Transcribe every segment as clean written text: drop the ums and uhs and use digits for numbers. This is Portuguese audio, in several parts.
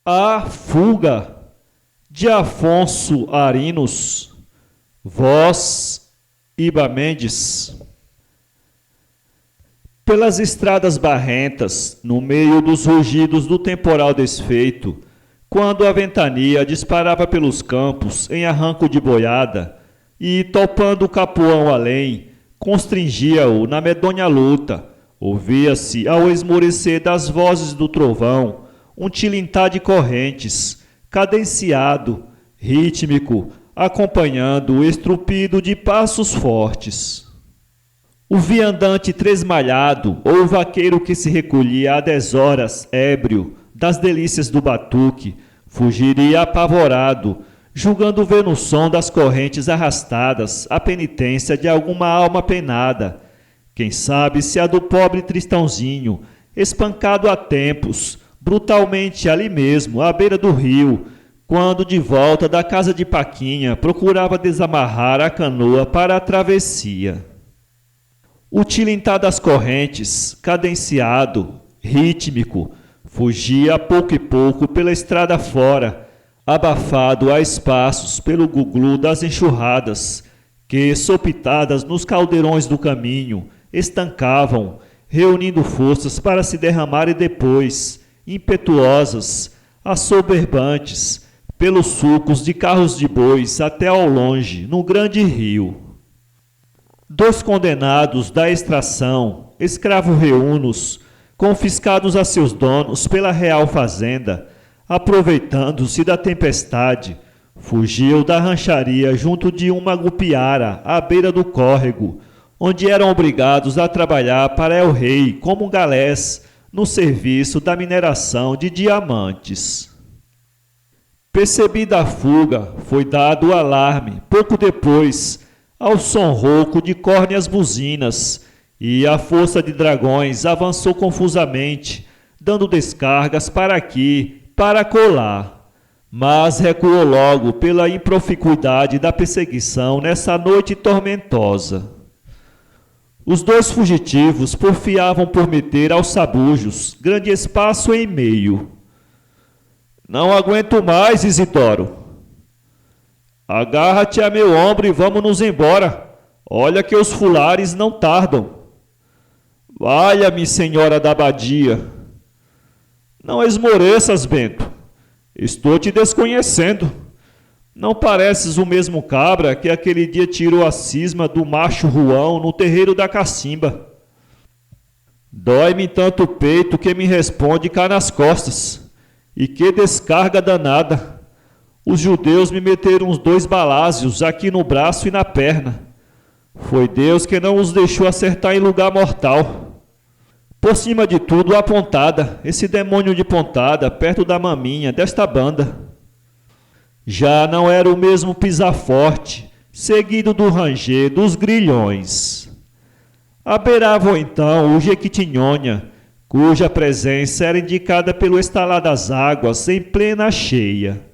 A Fuga, de Afonso Arinos, voz Iba Mendes. Pelas estradas barrentas, no meio dos rugidos do temporal desfeito, quando a ventania disparava pelos campos em arranco de boiada e, topando o capuão além, constringia-o na medonha luta, ouvia-se, ao esmorecer das vozes do trovão, um tilintar de correntes, cadenciado, rítmico, acompanhando o estrupido de passos fortes. O viandante tresmalhado ou o vaqueiro que se recolhia a 10 horas, ébrio, das delícias do batuque, fugiria apavorado, julgando ver no som das correntes arrastadas a penitência de alguma alma penada. Quem sabe se a do pobre Tristãozinho, espancado há tempos, brutalmente ali mesmo, à beira do rio, quando de volta da casa de Paquinha procurava desamarrar a canoa para a travessia. O tilintar das correntes, cadenciado, rítmico, fugia a pouco e pouco pela estrada fora, abafado a espaços pelo guglu das enxurradas, que, sopitadas nos caldeirões do caminho, estancavam, reunindo forças para se derramarem depois, impetuosas, assoberbantes, pelos sulcos de carros de bois até ao longe, no grande rio. 2 condenados da extração, escravo-reunos, confiscados a seus donos pela real fazenda, aproveitando-se da tempestade, fugiam da rancharia junto de uma gupiara à beira do córrego, onde eram obrigados a trabalhar para el rei como galés no serviço da mineração de diamantes. Percebida a fuga, foi dado o alarme, pouco depois, ao som rouco de córneas buzinas, e a força de dragões avançou confusamente, dando descargas para aqui, para acolá, mas recuou logo pela improficuidade da perseguição nessa noite tormentosa. Os 2 fugitivos porfiavam por meter aos sabujos grande espaço em meio. Não aguento mais, Isidoro. Agarra-te a meu ombro e vamos-nos embora. Olha que os fulares não tardam. Valha-me, senhora da abadia. Não esmoreças, Bento. Estou te desconhecendo. Não pareces o mesmo cabra que aquele dia tirou a cisma do macho Ruão no terreiro da cacimba. Dói-me tanto o peito que me responde cá nas costas. E que descarga danada! Os judeus me meteram uns 2 balásios aqui no braço e na perna. Foi Deus que não os deixou acertar em lugar mortal. Por cima de tudo, a pontada, esse demônio de pontada, perto da maminha desta banda. Já não era o mesmo pisar forte, seguido do ranger dos grilhões. Abeiravam então o Jequitinhonha, cuja presença era indicada pelo estalar das águas em plena cheia.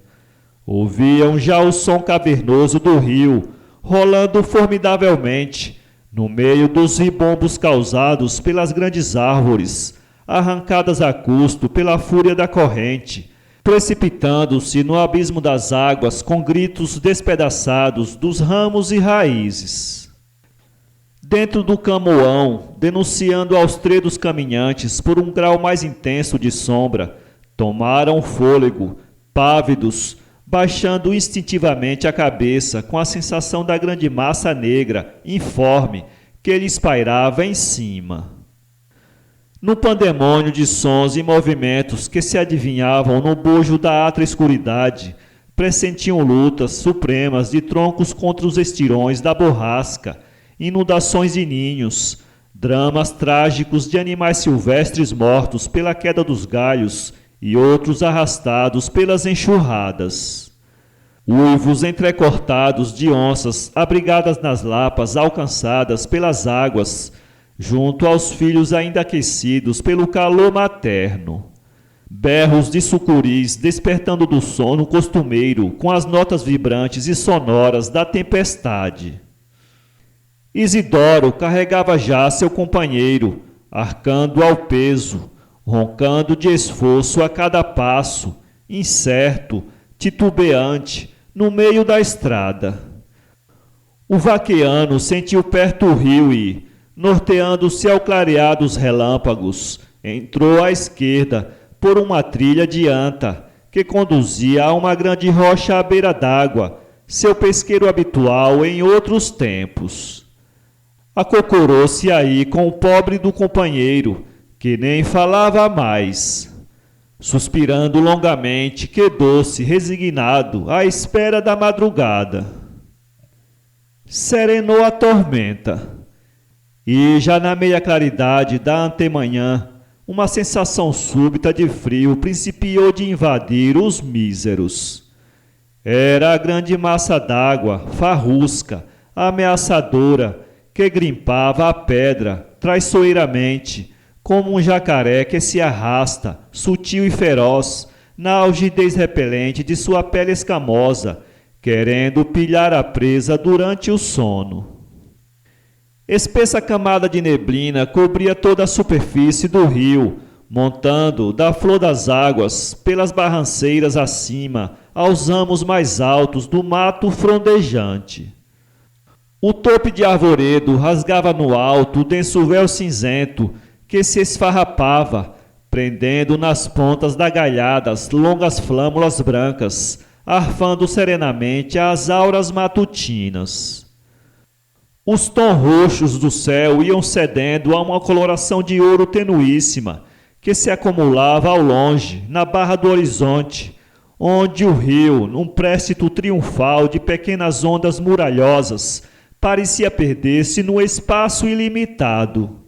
Ouviam já o som cavernoso do rio, rolando formidavelmente, no meio dos ribombos causados pelas grandes árvores, arrancadas a custo pela fúria da corrente, precipitando-se no abismo das águas com gritos despedaçados dos ramos e raízes. Dentro do camoão, denunciando aos tredos caminhantes por um grau mais intenso de sombra, tomaram fôlego, pávidos, baixando instintivamente a cabeça com a sensação da grande massa negra, informe, que lhes pairava em cima. No pandemônio de sons e movimentos que se adivinhavam no bojo da atra escuridade, pressentiam lutas supremas de troncos contra os estirões da borrasca, inundações de ninhos, dramas trágicos de animais silvestres mortos pela queda dos galhos e outros arrastados pelas enxurradas. Uivos entrecortados de onças abrigadas nas lapas alcançadas pelas águas, junto aos filhos ainda aquecidos pelo calor materno. Berros de sucuris despertando do sono costumeiro com as notas vibrantes e sonoras da tempestade. Isidoro carregava já seu companheiro, arcando ao peso, roncando de esforço a cada passo, incerto, titubeante, no meio da estrada. O vaqueano sentiu perto o rio e, norteando-se ao clarear dos relâmpagos, entrou à esquerda por uma trilha de anta que conduzia a uma grande rocha à beira d'água, seu pesqueiro habitual em outros tempos. Acocorou-se aí com o pobre do companheiro, que nem falava mais. Suspirando longamente, quedou-se resignado à espera da madrugada. Serenou a tormenta, e já na meia claridade da antemanhã, uma sensação súbita de frio principiou de invadir os míseros. Era a grande massa d'água, farrusca, ameaçadora, que grimpava a pedra traiçoeiramente, como um jacaré que se arrasta, sutil e feroz, na algidez repelente de sua pele escamosa, querendo pilhar a presa durante o sono. Espessa camada de neblina cobria toda a superfície do rio, montando da flor das águas pelas barranceiras acima aos ramos mais altos do mato frondejante. O tope de arvoredo rasgava no alto o denso véu cinzento que se esfarrapava, prendendo nas pontas da galhada as longas flâmulas brancas, arfando serenamente as auras matutinas. Os tons roxos do céu iam cedendo a uma coloração de ouro tenuíssima, que se acumulava ao longe, na barra do horizonte, onde o rio, num préstito triunfal de pequenas ondas muralhosas, parecia perder-se no espaço ilimitado.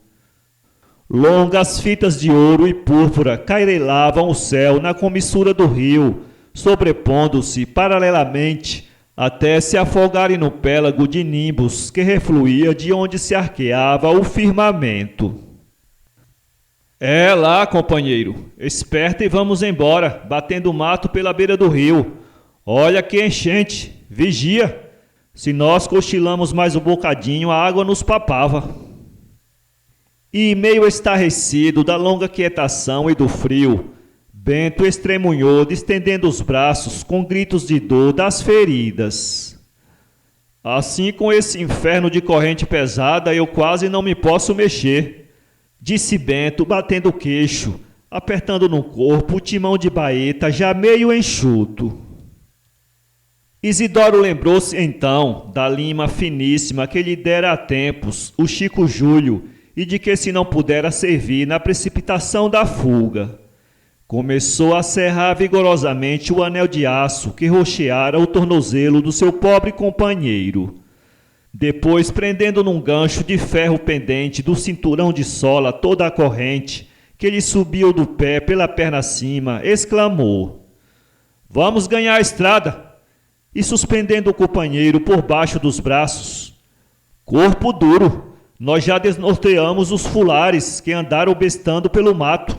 Longas fitas de ouro e púrpura cairelavam o céu na comissura do rio, sobrepondo-se paralelamente, até se afogarem no pélago de nimbos que refluía de onde se arqueava o firmamento. É lá, companheiro, esperta e vamos embora, batendo mato pela beira do rio. Olha que enchente, vigia. Se nós cochilamos mais um bocadinho, a água nos papava. E meio estarrecido da longa quietação e do frio, Bento estremunhou, estendendo os braços com gritos de dor das feridas. Assim, com esse inferno de corrente pesada, eu quase não me posso mexer, disse Bento, batendo o queixo, apertando no corpo o timão de baeta já meio enxuto. Isidoro lembrou-se então da lima finíssima que lhe dera há tempos o Chico Júlio e de que se não pudera servir na precipitação da fuga. Começou a serrar vigorosamente o anel de aço que rocheara o tornozelo do seu pobre companheiro. Depois, prendendo num gancho de ferro pendente do cinturão de sola toda a corrente, que lhe subiu do pé pela perna acima, exclamou: "Vamos ganhar a estrada!" E suspendendo o companheiro por baixo dos braços: "Corpo duro, nós já desnorteamos os fulares que andaram bestando pelo mato.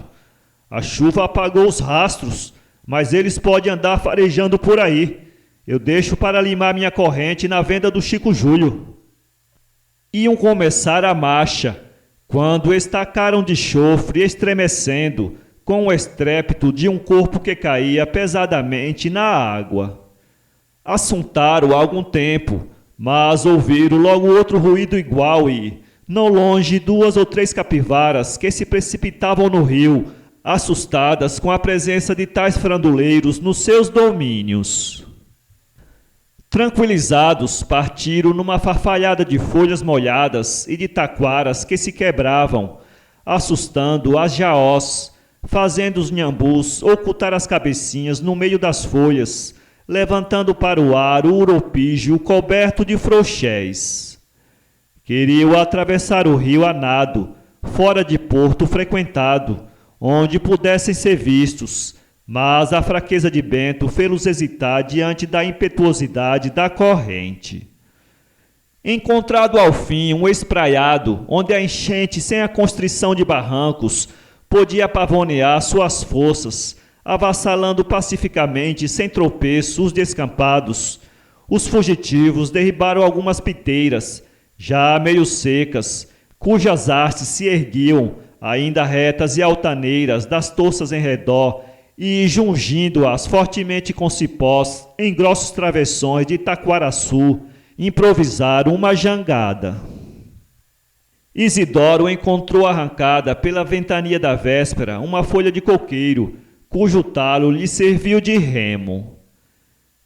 A chuva apagou os rastros, mas eles podem andar farejando por aí. Eu deixo para limar minha corrente na venda do Chico Júlio." Iam começar a marcha, quando estacaram de chofre estremecendo, com o estrépito de um corpo que caía pesadamente na água. Assuntaram algum tempo, mas ouviram logo outro ruído igual e, não longe, 2 ou 3 capivaras que se precipitavam no rio, assustadas com a presença de tais franduleiros nos seus domínios. Tranquilizados, partiram numa farfalhada de folhas molhadas e de taquaras que se quebravam, assustando as jaós, fazendo os nhambus ocultar as cabecinhas no meio das folhas, levantando para o ar o uropígio coberto de frouxéis. Queriam atravessar o rio a nado, fora de porto frequentado, onde pudessem ser vistos, mas a fraqueza de Bento fê-los hesitar diante da impetuosidade da corrente. Encontrado ao fim um espraiado, onde a enchente sem a constrição de barrancos podia pavonear suas forças, avassalando pacificamente sem tropeço os descampados, os fugitivos derribaram algumas piteiras, já meio secas, cujas hastes se erguiam, ainda retas e altaneiras, das toças em redor, e, jungindo-as fortemente com cipós em grossos travessões de taquaraçu, improvisaram uma jangada. Isidoro encontrou arrancada pela ventania da véspera uma folha de coqueiro, cujo talo lhe serviu de remo.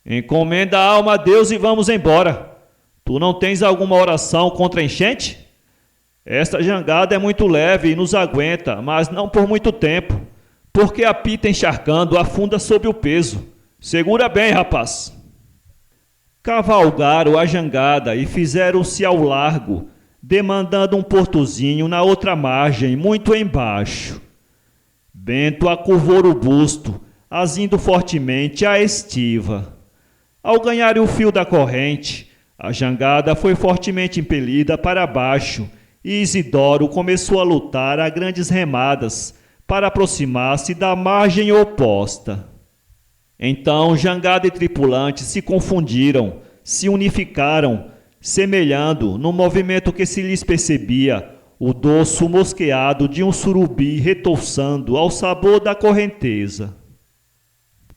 Encomenda a alma a Deus e vamos embora. Tu não tens alguma oração contra a enchente? Esta jangada é muito leve e nos aguenta, mas não por muito tempo, porque a pita encharcando afunda sob o peso. Segura bem, rapaz. Cavalgaram a jangada e fizeram-se ao largo, demandando um portozinho na outra margem, muito embaixo. Bento acurvou o busto, azindo fortemente a estiva. Ao ganhar o fio da corrente, a jangada foi fortemente impelida para baixo e Isidoro começou a lutar a grandes remadas para aproximar-se da margem oposta. Então jangada e tripulante se confundiram, se unificaram, semelhando, no movimento que se lhes percebia, o dorso mosqueado de um surubi retouçando ao sabor da correnteza.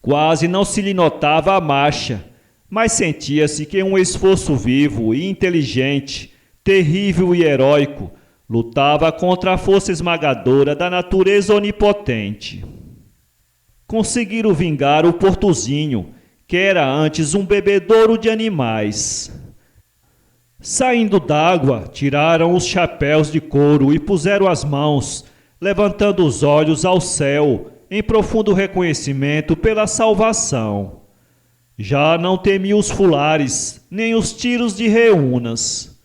Quase não se lhe notava a marcha, mas sentia-se que um esforço vivo e inteligente, terrível e heróico, lutava contra a força esmagadora da natureza onipotente. Conseguiram vingar o portozinho, que era antes um bebedouro de animais. Saindo d'água, tiraram os chapéus de couro e puseram as mãos, levantando os olhos ao céu, em profundo reconhecimento pela salvação. Já não temiam os fulares, nem os tiros de reunas.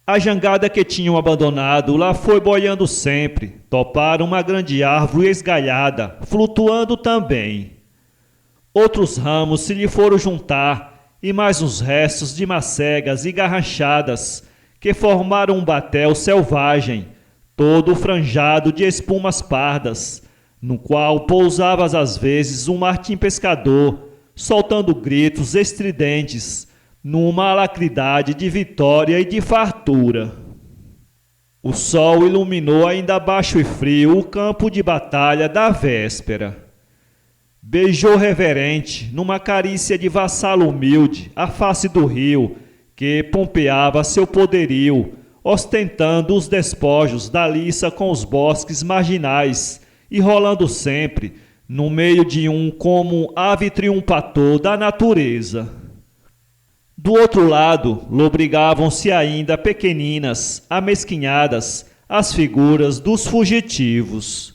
A jangada que tinham abandonado lá foi boiando sempre, toparam uma grande árvore esgalhada, flutuando também. Outros ramos se lhe foram juntar, e mais uns restos de macegas e garranchadas, que formaram um batel selvagem, todo franjado de espumas pardas, no qual pousava às vezes um martim pescador, soltando gritos estridentes, numa alacridade de vitória e de fartura. O sol iluminou ainda baixo e frio o campo de batalha da véspera. Beijou reverente, numa carícia de vassalo humilde, a face do rio, que pompeava seu poderio, ostentando os despojos da liça com os bosques marginais, e rolando sempre, no meio de como ave triunfator da natureza. Do outro lado, lobrigavam-se ainda pequeninas, amesquinhadas, as figuras dos fugitivos.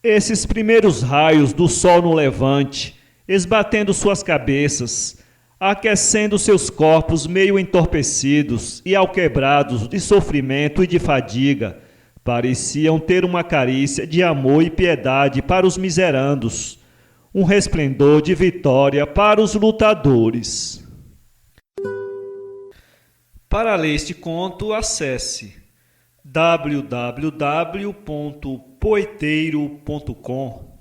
Esses primeiros raios do sol no levante, esbatendo suas cabeças, aquecendo seus corpos meio entorpecidos e alquebrados de sofrimento e de fadiga, pareciam ter uma carícia de amor e piedade para os miserandos, um resplendor de vitória para os lutadores. Para ler este conto, acesse www.poeteiro.com